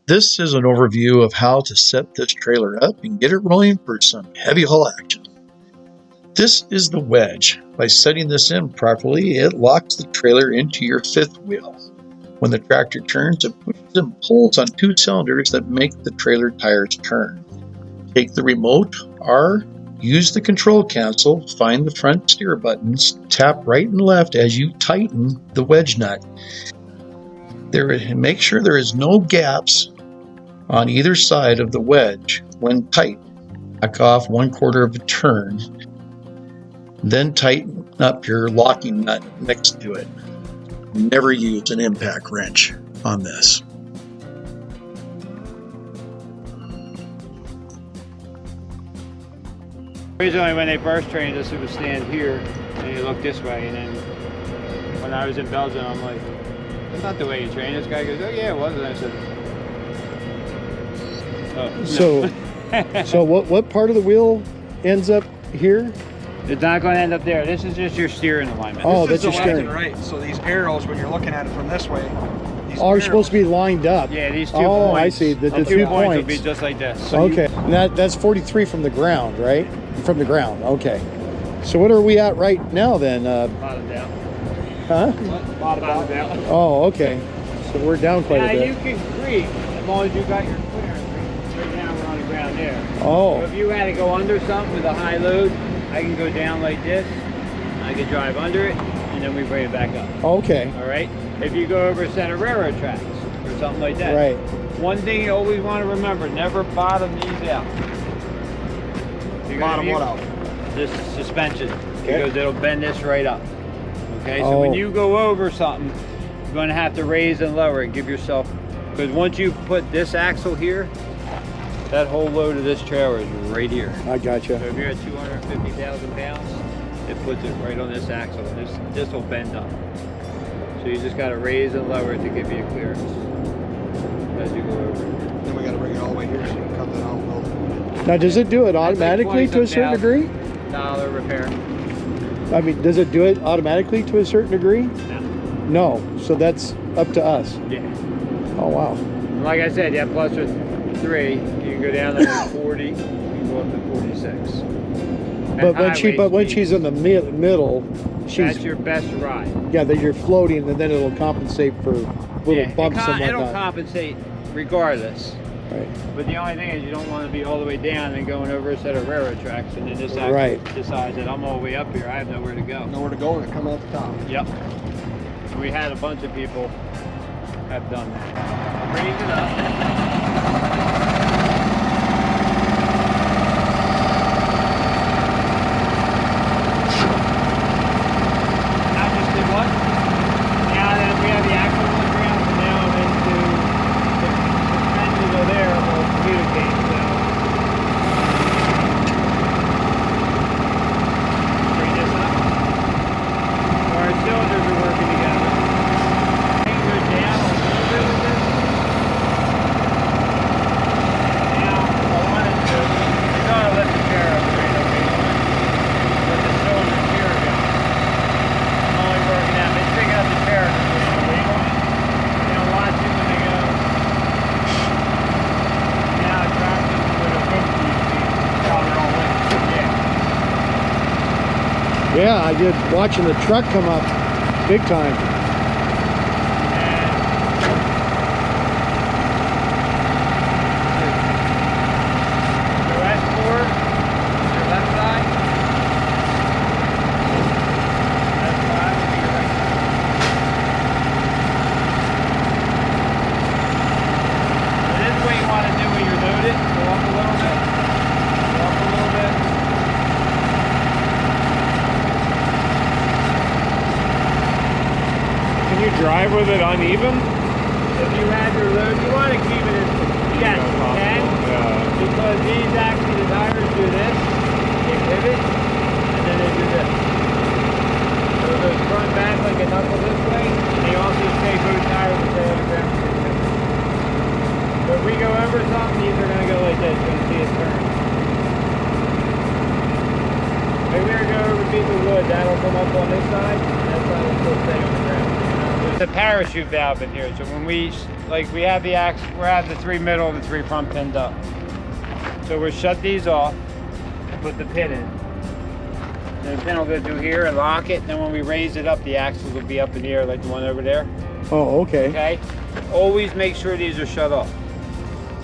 This is an overview of how to set this trailer up and get it rolling for some heavy haul action. This is the wedge. By setting this in properly, it locks the trailer into your fifth wheel. When the tractor turns, it pushes and pulls on two cylinders that make the trailer tires turn. Take the remote or use the control console, find the front steer buttons, tap right and left as you tighten the wedge nut. Make sure there is no gaps on either side of the wedge when tight. Back off 1/4 of a turn. Then tighten up your locking nut next to it. Never use an impact wrench on this. Originally, when they first trained us, it would stand here and you look this way. And then when I was in Belgium, I'm like, that's not the way you train. This guy goes, oh yeah, it was. And I said, oh. So what part of the wheel ends up here? It's not going to end up there. This is just your steering alignment. Oh, this that's is your the left steering. and right. So these arrows, when you're looking at it from this way, these Are supposed to be lined up. Yeah, these 2 Oh, points. I see. The The 2 2 points will points. be just like this. So Okay, and that's 43 from the ground, right? From the ground. Okay. So what are we at right now then? Bottom down. Huh? Bottom down. Oh, okay. So we're down quite Yeah, a bit. you can creep as long as you got your clearance. Right now we're on the ground there. So Oh, if you had to go under something with a high load, I can go down like this. I can drive under it, and then we bring it back up. okay. All right. If you go over a set of railroad tracks or something like that. Right. One thing you always want to remember: never bottom these out. Because bottom if you- what out? This suspension, Okay. because it'll bend this right up. Okay. So Oh. when you go over something, you're going to have to raise and lower and give yourself. Because once you put this axle here, that whole load of this trailer is right here. I gotcha. So if you're at 250,000 pounds, it puts it right on this axle. This will bend up. So you just got to raise and lower it to give you a clearance as you go over. Then we got to bring it all the way here so you can cut that out. Now, does it do it That's like automatically to a certain degree? $20 repair. I mean, does it do it automatically to a certain degree? No. No. So that's up to us. Yeah. Oh, wow. Like I said, yeah, plus with 3, you can go down to 40, you can go up to 46. But when she's in the middle, that's she's your best ride. yeah, that you're floating, and then it'll compensate for little bumps and It'll whatnot. compensate regardless. Right. But the only thing is you don't want to be all the way down and going over a set of railroad tracks, and then this axle Right. decides that I'm all the way up here, I have nowhere to go. Nowhere to go and it come out the top. Yep. We had a bunch of people have done that. Raise it up. I just did what? Now that we have the axle on the ground, so now I'm into the suspensions are there will communicate. So bring this up. Our cylinders are working together. Things are down a little bit with this. Now, if I wanted to, you gotta let the chair up straight up here. Let the cylinders here go. I'm only working out. They pick up the chair and there's no weight on it. They don't watch it when they go. Now it drops it with a boom speed. How they're all weight. Yeah. Yeah, I did watching the truck come up big time. So that's 4, your left side. That's 5 to your right side. So this is what you want to do when you're loaded. Go up a little bit. Go up a little bit. Can you drive with it uneven? If you have your load, you want to keep it as yes, you can. Yeah. Because these actually, the tires do this, they pivot, and then they do this. So it goes front back like a knuckle this way, and they also stay both tires and stay on the ground. So if we go over something, these are going to go like this, you're going to see it turn. If we were to go over a piece of wood, that'll come up on this side, and that side will still stay on the ground. There's a parachute valve in here, so when we have the we have the 3 middle and the 3 front pinned up. So we'll shut these off and put the pin in. And the pin will go through here and lock it. And then when we raise it up, the axles will be up in the air like the one over there. Oh, okay. Okay. Always make sure these are shut off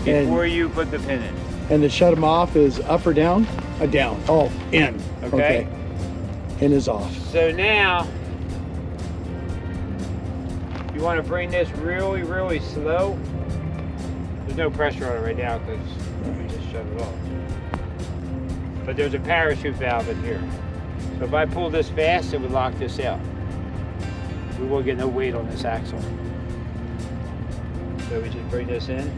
before you put the pin in. And to shut them off is up or down? Down. Oh, in. Okay. In is off. So now you want to bring this really, really slow. There's no pressure on it right now because we just shut it off. But there's a parachute valve in here. So if I pull this fast, it would lock this out. We won't get no weight on this axle. So we just bring this in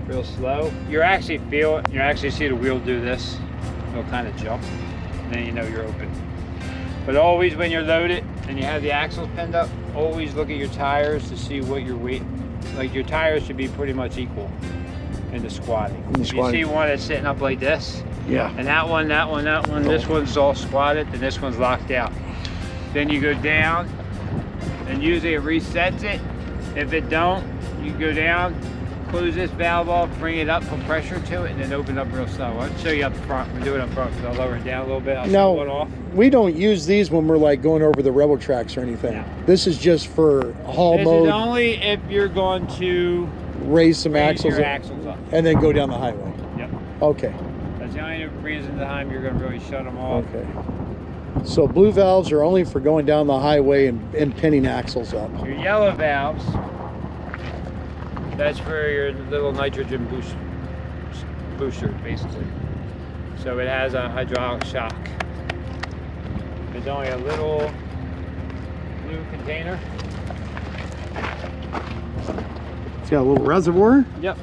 real slow. You actually feel it. You actually see the wheel do this. It'll kind of jump. And then you know you're open. But always when you're loaded and you have the axles pinned up, always look at your tires to see what your weight, like your tires should be pretty much equal in the squatting. If you see one that's sitting up like this, yeah, and that one, this one's all squatted and this one's locked out. Then you go down and usually it resets it. If it don't, you go down, close this valve off, bring it up, put pressure to it, and then open up real slow. I'll show you up front. We'll do it up front because I'll lower it down a little bit. I'll now, one off. We don't use these when we're like going over the rebel tracks or anything. No. This is just for haul This mode. is only if you're going to raise some axles, your axles up. and then go down the highway. Yep. Okay. That's the only reason time you're going to really shut them off. Okay. So blue valves are only for going down the highway and pinning axles up. Your yellow valves, that's for your little nitrogen booster, basically. So it has a hydraulic shock. It's only a little blue container. It's got a little reservoir. Yep.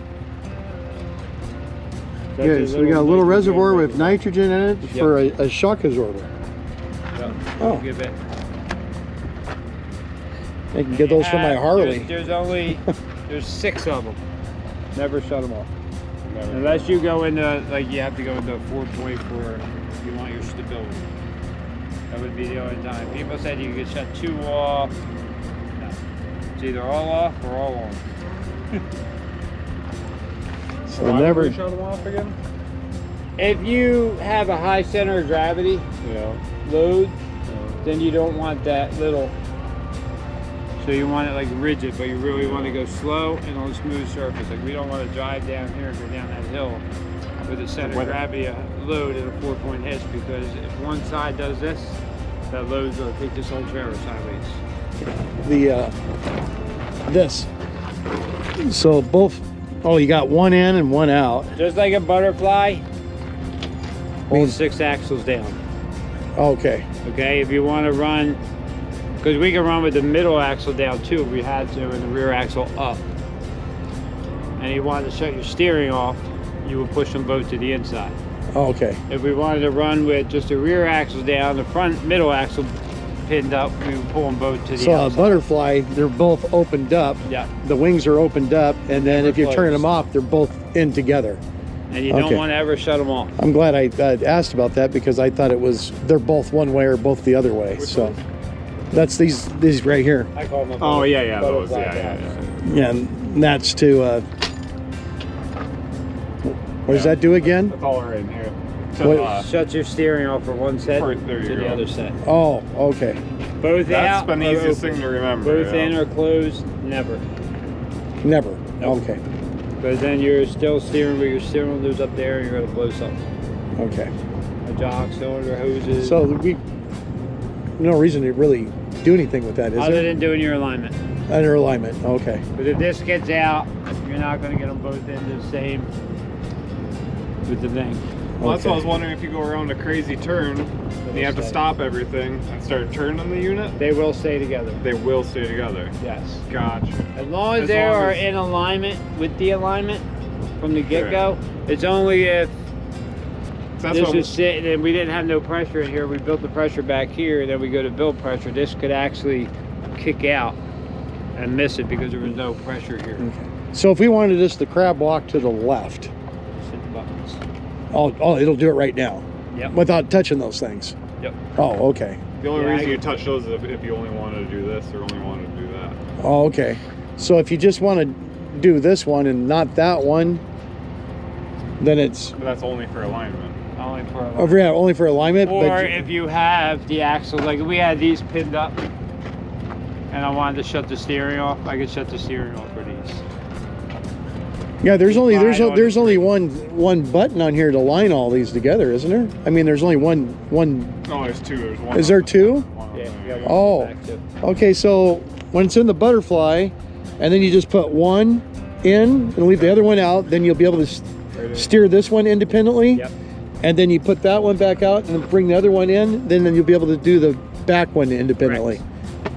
Yeah, so we got a little reservoir with nitrogen in it for a shock absorber. Yep. Oh. Good bit. I can get those from my Harley. There's 6 of them. Never shut them off. Unless you go into, like you have to go into a 4.4 if you want your stability. That would be the only time. People said you could shut 2 off. No. It's either all off or all on. So never shut them off again. If you have a high center of gravity load, then you don't want that little. So you want it like rigid, but you really want to go slow and on a smooth surface. Like we don't want to drive down here and go down that hill with a center of gravity load at a 4-point hitch, because if one side does this, that load's going to take this whole trailer sideways. This. So both. Oh, you got one in and one out. Just like a butterfly, hold 6 axles down. Okay. Okay, if you want to run, because we can run with the middle axle down too if we had to, and the rear axle up. And you wanted to shut your steering off, you would push them both to the inside. Okay. If we wanted to run with just the rear axle down, the front middle axle pinned up, we would pull them both to the So outside. a butterfly, they're both opened up. Yeah. The wings are opened up, and then if you're turning closed. them off, they're both in together. And you don't want to ever shut them off. I'm glad I asked about that because I thought they're both one way or both the other way. So that's these right here. I call them. Oh yeah, those. butterfly Yeah. Yeah, and that's to. What does that do again? That's all right in here. What- Shut your steering off for one set There to you the go. other set. Oh, okay. Both That's out. been the or easiest open. thing to remember. Both in or closed, never. Never. Nope. Okay. Because then you're still steering with your steering wheel's up there and you're going to blow something. Okay. Hydraulic cylinder hoses. So no reason to really do anything with that, is other there? than doing your alignment. Under alignment. Okay. But if this gets out, you're not going to get them both into the same with the thing. Well, that's what I Okay. was wondering, if you go around a crazy turn and you have to stop everything and start turning the unit, They will stay together. they will stay together. Yes. Gotcha. As long as As they long are as- in alignment with the alignment from the get-go, it's only if So that's this what is sitting and we didn't have no pressure in here, we built the pressure back here, and then we go to build pressure, this could actually kick out and miss it because there was no pressure here. So if we wanted this to crab walk to the left, Just hit the buttons. oh, it'll do it right now. Yep. Without touching those things. Yep. Oh, okay. The only Yeah, reason I you get touch those is if you only wanted to do this or only wanted to do that. Oh, okay. So if you just want to do this one and not that one, then it's But that's only for alignment. only for a over, yeah, only for alignment. Or but if you have the axle, like we had these pinned up, and I wanted to shut the steering off, I could shut the steering off for these. yeah, there's only Slide on only one button on here to line all these together, isn't there? I mean, there's only one. No, there's two. There's one. Is there two? One on Yeah, there, you got yeah. one Oh. back too. Okay, so when it's in the butterfly, and then you just put one in and leave the other one out, then you'll be able to Right in. steer this one independently. Yep. And then you put that one back out and bring the other one in, then you'll be able to do the back one independently.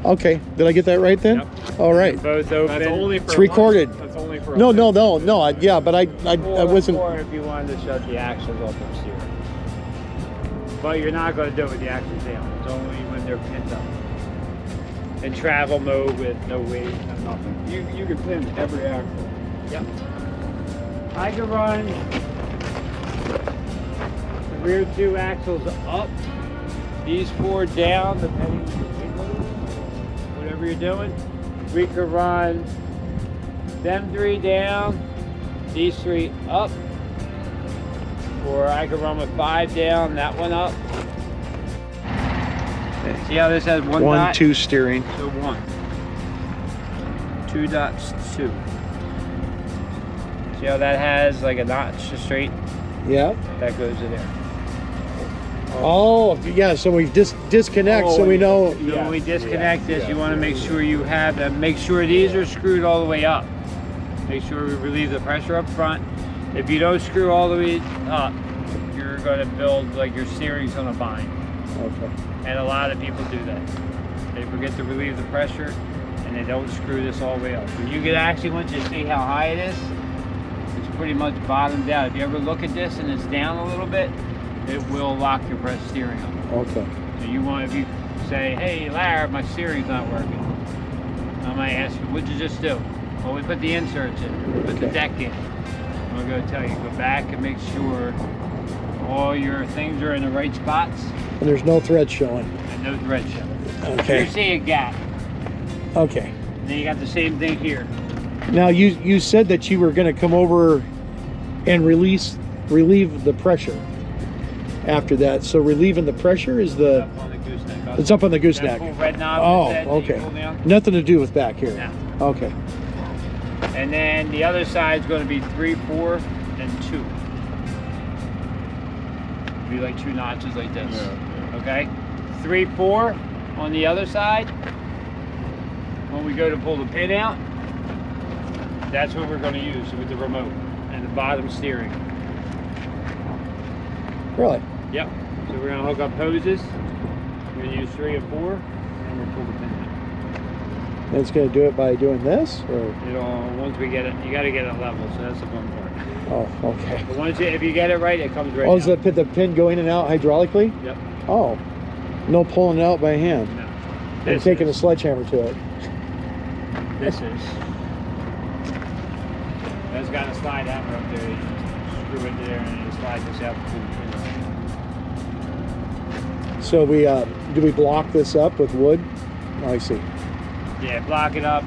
Okay, did I get that right then? Yep. All right. Both open. That's only for It's recorded. That's only for No, alignment. no. Yeah, but I wasn't. Or if you wanted to shut the axles off and steer. But you're not going to do it with the axles down. It's only when they're pinned up. In travel mode with no weight and nothing. You can pin every axle. Yep. I can run the rear two axles up, these four down, depending on the weight load, whatever you're doing. We could run them three down, these three up, or I could run with five down, that one up. See how this has one dot? 1-2 steering. So 1. 2 dots, 2. See how that has like a notch straight? Yeah. That goes in there. Oh, yeah. So we disconnect, so we know. So when we disconnect this, you want to make sure you have them. Make sure these are screwed all the way up. Make sure we relieve the pressure up front. If you don't screw all the way up, you're going to build like your steering's going to bind. Okay. And a lot of people do that. They forget to relieve the pressure and they don't screw this all the way up. When you get actually, once you see how high it is, it's pretty much bottomed out. If you ever look at this and it's down a little bit, it will lock your press steering up. Okay. So you want, if you say, hey Larry, my steering's not working, I might ask you, what'd you just do? Well, we put the inserts in, we put the deck in. I'm gonna tell you, go back and make sure all your things are in the right spots And there's no thread showing. and no thread showing. Okay. You see a gap. Okay. And then you got the same thing here. Now you said that you were going to come over and relieve the pressure after that. So relieving the pressure is the Up on the gooseneck. it's up on the That gooseneck. full red knob Oh, that you okay. pull down. Nothing to do with back here. No. Okay. And then the other side's going to be 3, 4, and 2. Be like 2 notches like this. Yeah. Okay? 3, 4 on the other side. When we go to pull the pin out, that's what we're going to use with the remote and the bottom steering. Really? Yep. So we're going to hook up hoses. We're going to use 3 and 4, and we'll pull the pin out. And it's going to do it by doing this, or Once we get it, you got to get it level, so that's the fun part. oh, okay. But once if you get it right, it comes right Oh, is out. the pin go in and out hydraulically? Yep. Oh, no pulling it out by hand. No. And This taking a is. sledgehammer to it. This is. That's got a slide hammer up there. You screw it there and you slide this out. So we do we block this up with wood? Oh, I see. Yeah, block it up,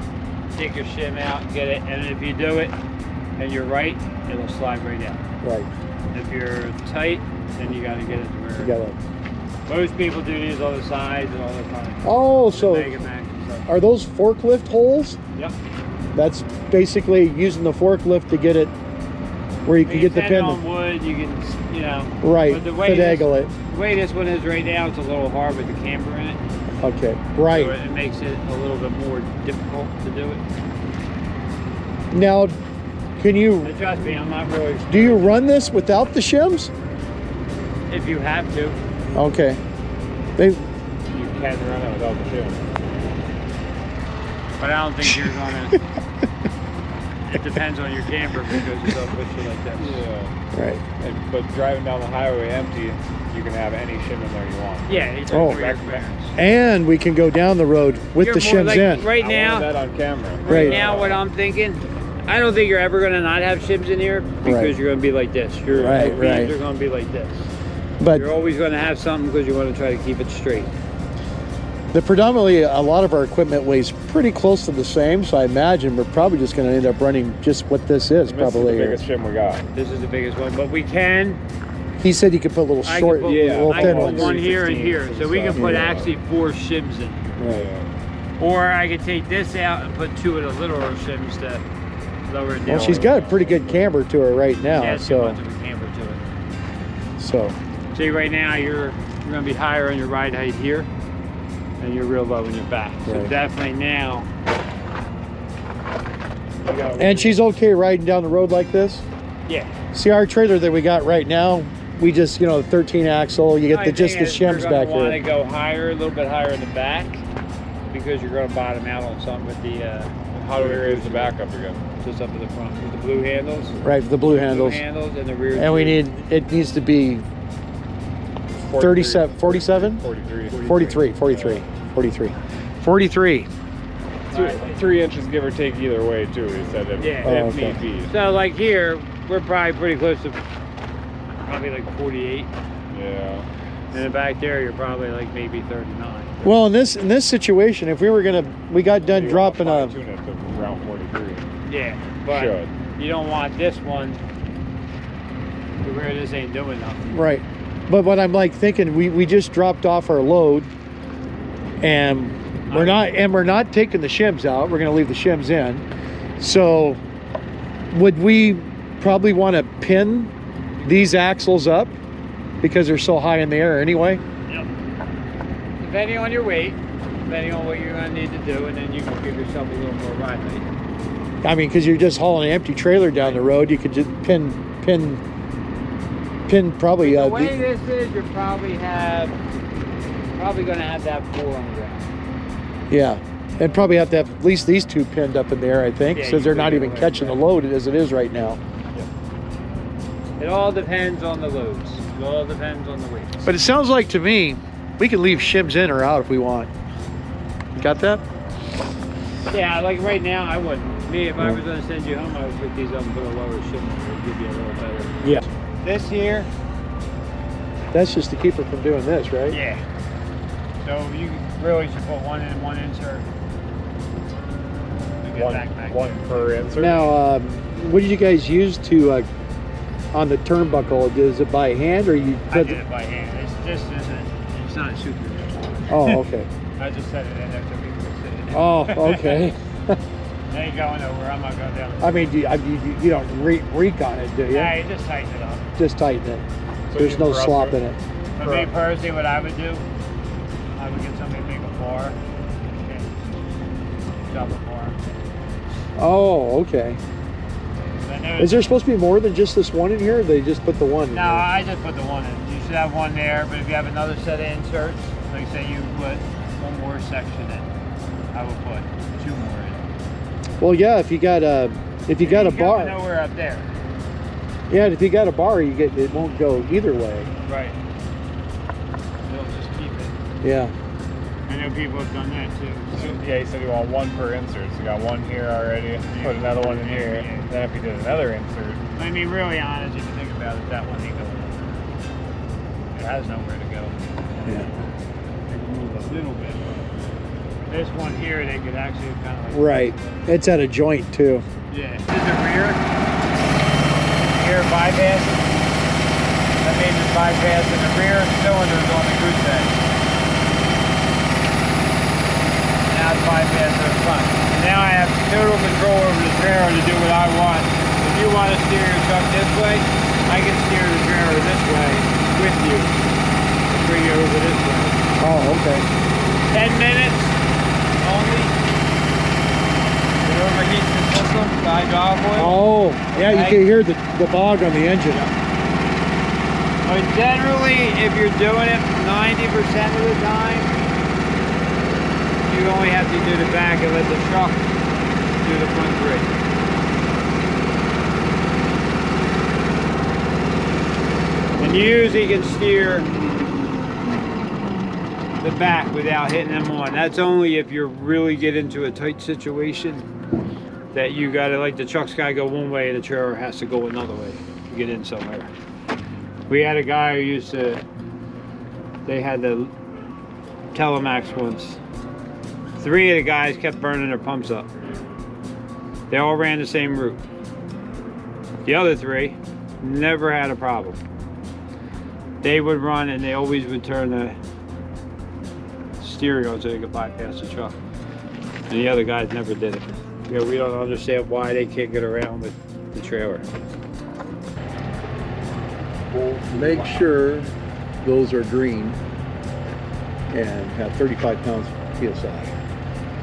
take your shim out, get it, and if you do it and you're right, it'll slide right out. Right. If you're tight, then you got to get it to where. You gotta. Most people do these on the sides and all the time. Oh, so Mega Max and stuff. are those forklift holes? Yep. That's basically using the forklift to get it where you can get the pin. On wood, you can, you know. Right. But the way Finagle it. the way this one is right now, it's a little hard with the camber in it. Okay. Right. So it makes it a little bit more difficult to do it. Now, can you And trust me, I'm not really. do you run this without the shims? If you have to, Okay. They You can run it without the shim. but I don't think you're gonna. It depends on your camber because it's up with you like this. Yeah. right. But driving down the highway empty, you can have any shim in there you want. Yeah, it's Oh. rear clearance. And we can go down the road with You're the more shims like, in. Right I now, wanted that on camera. Right. now what I'm thinking, I don't think you're ever gonna not have shims in here because Right. you're gonna be like this. Your Right, beams right. are gonna be like this. But You're always gonna have something because you want to try to keep it straight. The predominantly, a lot of our equipment weighs pretty close to the same, so I imagine we're probably just going to end up running just what this is. This probably is the biggest shim we got. This is the biggest one, but we can. He said you could put little short, little I thin can put ones. one here and here, so we can put Yeah. actually 4 shims in. Right. Or I could take this out and put 2 of the littler shims to lower it down. Well, she's got a pretty good camber to her right now, yeah, so 2 months of a camber to it. so See, right now you're going to be higher on your ride height here, and you're real low in your back. So Right. definitely now. and she's okay riding down the road like this. Yeah. See, our trailer that we got right now, we just 13 axle. You get just the shims back You want to here. go higher, a little bit higher in the back, because you're going to bottom out on some with the. How do we raise the back up again? Just up to the front with the blue handles. Right, the blue handles. Blue handles and the rear. And we need, it needs to be 37, 47? 43. 43, 43, 43. 43. 3 inches give or take either way too. He said if, Yeah. if okay. need be. So like here, we're probably pretty close to probably like 48. Yeah. In the back there, you're probably like maybe 39. Well, in this situation, if we got done dropping a, Tune it to around 43. Yeah, but Should. you don't want this one to where this ain't doing nothing. right. But what I'm like thinking, we just dropped off our load, and we're not taking the shims out. We're going to leave the shims in. So, would we probably want to pin these axles up because they're so high in the air anyway? Yep. Depending on your weight, depending on what you're going to need to do, and then you can give yourself a little more ride height. I mean, because you're just hauling an empty trailer down the road, you could just pin probably. The way this is, you're probably going to have that 4 on the ground. Yeah, and probably have to have at least these 2 pinned up in there, I think, Yeah, since you they're not put it even away, catching yeah. the load as it is right now. It all depends on the loads. It all depends on the weights. But it sounds like to me, we could leave shims in or out if we want. Got that? Yeah, like right now, I wouldn't. Me, if I was going to send you home, I would put these up and put a lower shim on it. It would give you a little better. Yeah. This here. That's just to keep her from doing this, right? Yeah. So you really should put one in, one insert. To get back One there. per insert. Now, what did you guys use to on the turnbuckle? Is it by hand or you? I did it by hand. This isn't. It's not super. Oh, okay. I just set it in there so people can sit in it. Oh, okay. They ain't going nowhere. I'm not going down. I mean, you don't reek on it, do you? Yeah, you just tighten it up. Just tighten it. So There's you no rub slop it? in it. For me personally, what I would do, I would get somebody to make a bar and chop a bar. Oh, okay. Is there supposed to be more than just this one in here? Or they just put the one in No, here? I just put the one in. You should have one there, but if you have another set of inserts, like say you put one more section in, I would put 2 more in. Well, yeah. If you got a bar, Nowhere up there. yeah. If you got a bar, it won't go either way. Right. They'll just keep it. Yeah. I know people have done that too. Yeah, he said you want 1 per insert. So you got 1 here already. Put another one in here. Yeah. Then if you did another insert, I mean, really honest, if you think about it, that one ain't going nowhere. It has nowhere to go. Yeah. They can move a little bit. This one here, they could actually kind of like. Right. It's at a joint too. Yeah. This is the rear. Rear bypassing. That means it's bypassing the rear cylinders on the goose bed. Now it's bypassing the front. Now I have total control over the trailer to do what I want. If you want to steer your truck this way, I can steer the trailer this way with you. Bring you over this way. Oh, okay. 10 minutes only. It overheats the system, the hydraulic oil. Oh, yeah. You can hear the bog on the engine. But generally, if you're doing it 90% of the time, you only have to do the back and let the truck do the front 3. And you usually can steer the back without hitting them on. That's only if you really get into a tight situation that you gotta, like the truck's gotta go one way and the trailer has to go another way to get in somewhere. We had a guy who used to, they had the Telemax once. 3 of the guys kept burning their pumps up. They all ran the same route. The other 3 never had a problem. They would run and they always would turn the stereo so they could bypass the truck. And the other guys never did it. You know, we don't understand why they can't get around with the trailer. Make sure those are green and have 35 pounds PSI.